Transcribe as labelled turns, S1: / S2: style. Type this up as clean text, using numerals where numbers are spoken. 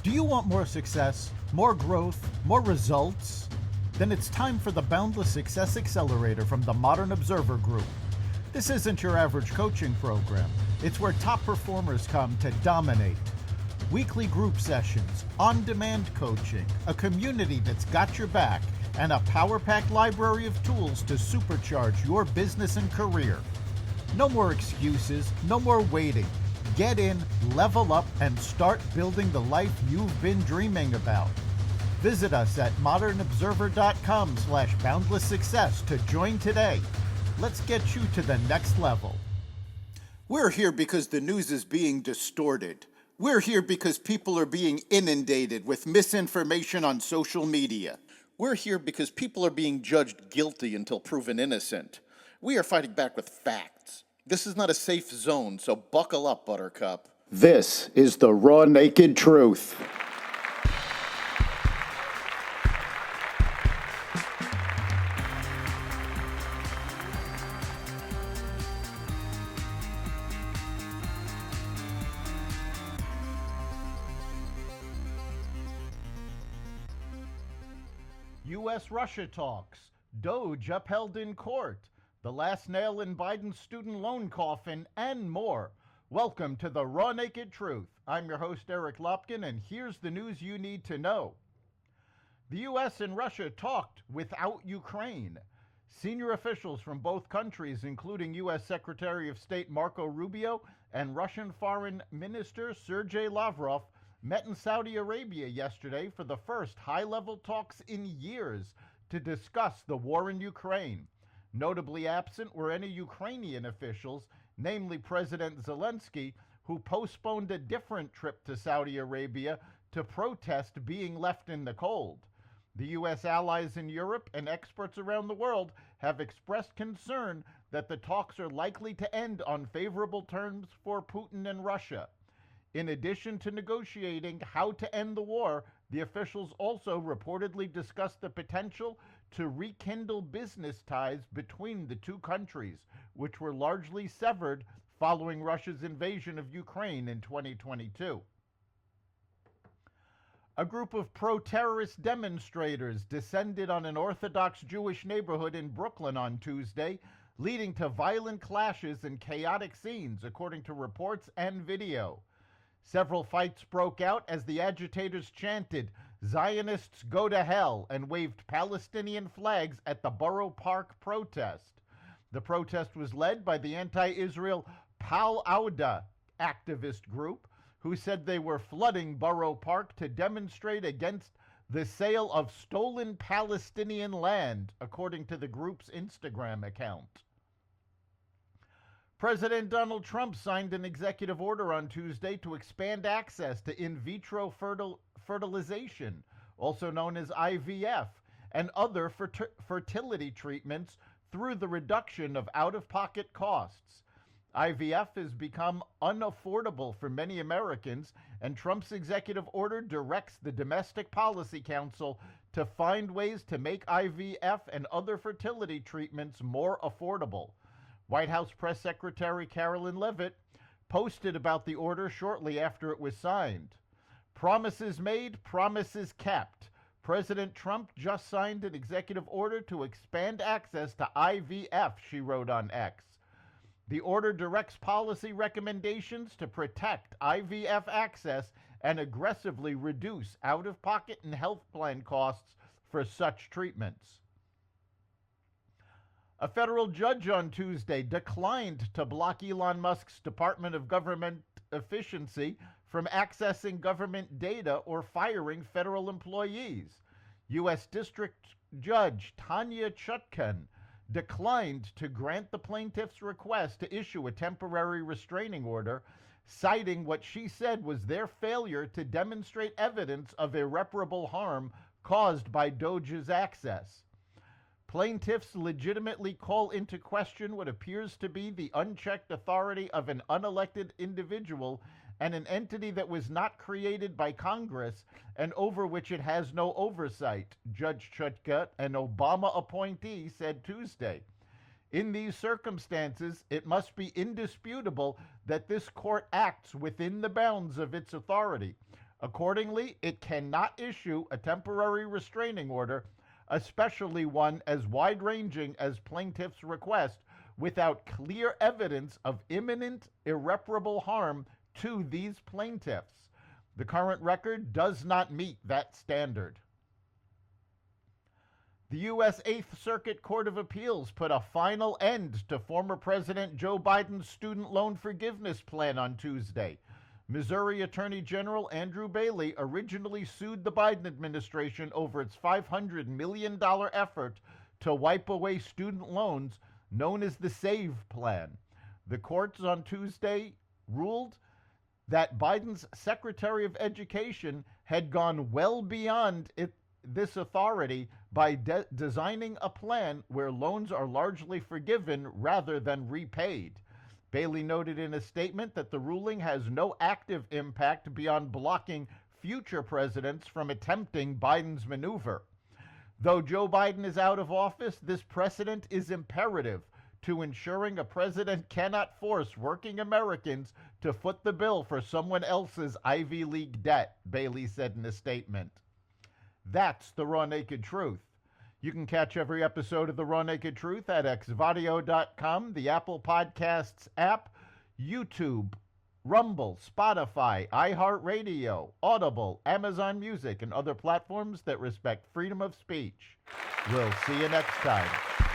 S1: Do you want more success, more growth, more results? Then it's time for the Boundless Success Accelerator from the Modern Observer Group. This isn't your average coaching program. It's where top performers come to dominate. Weekly group sessions, on-demand coaching, a community that's got your back, and a power-packed library of tools to supercharge your business and career. No more excuses, no more waiting. Get in, level up, and start building the life you've been dreaming about. Visit us at modernobserver.com/boundlesssuccess to join today. Let's get you to the next level. We're here because the news is being distorted. We're here because people are being inundated with misinformation on social media. We're here because people are being judged guilty until proven innocent. We are fighting back with facts. This is not a safe zone, so buckle up, Buttercup. This is the raw, naked truth. U.S. Russia talks, DOGE upheld in court, the last nail in Biden's student loan coffin, and more. Welcome to the Raw Naked Truth. I'm your host, Eric Lopkin, and here's the news you need to know. The U.S. and Russia talked without Ukraine. Senior officials from both countries, including U.S. Secretary of State Marco Rubio and Russian Foreign Minister Sergei Lavrov, met in Saudi Arabia yesterday for the first high-level talks in years to discuss the war in Ukraine. Notably absent were any Ukrainian officials, namely President Zelensky, who postponed a different trip to Saudi Arabia to protest being left in the cold. The U.S. allies in Europe and experts around the world have expressed concern that the talks are likely to end on favorable terms for Putin and Russia. In addition to negotiating how to end the war, the officials also reportedly discussed the potential to rekindle business ties between the two countries, which were largely severed following Russia's invasion of Ukraine in 2022. A group of pro-terrorist demonstrators descended on an Orthodox Jewish neighborhood in Brooklyn on Tuesday, leading to violent clashes and chaotic scenes, according to reports and video. Several fights broke out as the agitators chanted, "Zionists go to hell," and waved Palestinian flags at the Borough Park protest. The protest was led by the anti-Israel Pal Auda activist group, who said they were flooding Borough Park to demonstrate against the sale of stolen Palestinian land, according to the group's Instagram account. President Donald Trump signed an executive order on Tuesday to expand access to in vitro fertilization, also known as IVF, and other fertility treatments through the reduction of out-of-pocket costs. IVF has become unaffordable for many Americans, and Trump's executive order directs the Domestic Policy Council to find ways to make IVF and other fertility treatments more affordable. White House Press Secretary Carolyn Leavitt posted about the order shortly after it was signed. "Promises made, promises kept. President Trump just signed an executive order to expand access to IVF," she wrote on X. The order directs policy recommendations to protect IVF access and aggressively reduce out-of-pocket and health plan costs for such treatments. A federal judge on Tuesday declined to block Elon Musk's Department of Government Efficiency from accessing government data or firing federal employees. U.S. District Judge Tanya Chutkan declined to grant the plaintiff's request to issue a temporary restraining order, citing what she said was their failure to demonstrate evidence of irreparable harm caused by DOGE's access. Plaintiffs legitimately call into question what appears to be the unchecked authority of an unelected individual and an entity that was not created by Congress and over which it has no oversight, Judge Chutkan, an Obama appointee, said Tuesday. In these circumstances, it must be indisputable that this court acts within the bounds of its authority. Accordingly, it cannot issue a temporary restraining order, especially one as wide-ranging as plaintiffs request, without clear evidence of imminent, irreparable harm to these plaintiffs. The current record does not meet that standard. The U.S. Eighth Circuit Court of Appeals put a final end to former President Joe Biden's student loan forgiveness plan on Tuesday. Missouri Attorney General Andrew Bailey originally sued the Biden administration over its $500 million effort to wipe away student loans known as the SAVE Plan. The courts on Tuesday ruled that Biden's Secretary of Education had gone well beyond this authority by designing a plan where loans are largely forgiven rather than repaid. Bailey noted in a statement that the ruling has no active impact beyond blocking future presidents from attempting Biden's maneuver. Though Joe Biden is out of office, this precedent is imperative to ensuring a president cannot force working Americans to foot the bill for someone else's Ivy League debt, Bailey said in a statement. That's the Raw Naked Truth. You can catch every episode of The Raw Naked Truth at xvadio.com, the Apple Podcasts app, YouTube, Rumble, Spotify, iHeartRadio, Audible, Amazon Music, and other platforms that respect freedom of speech. We'll see you next time.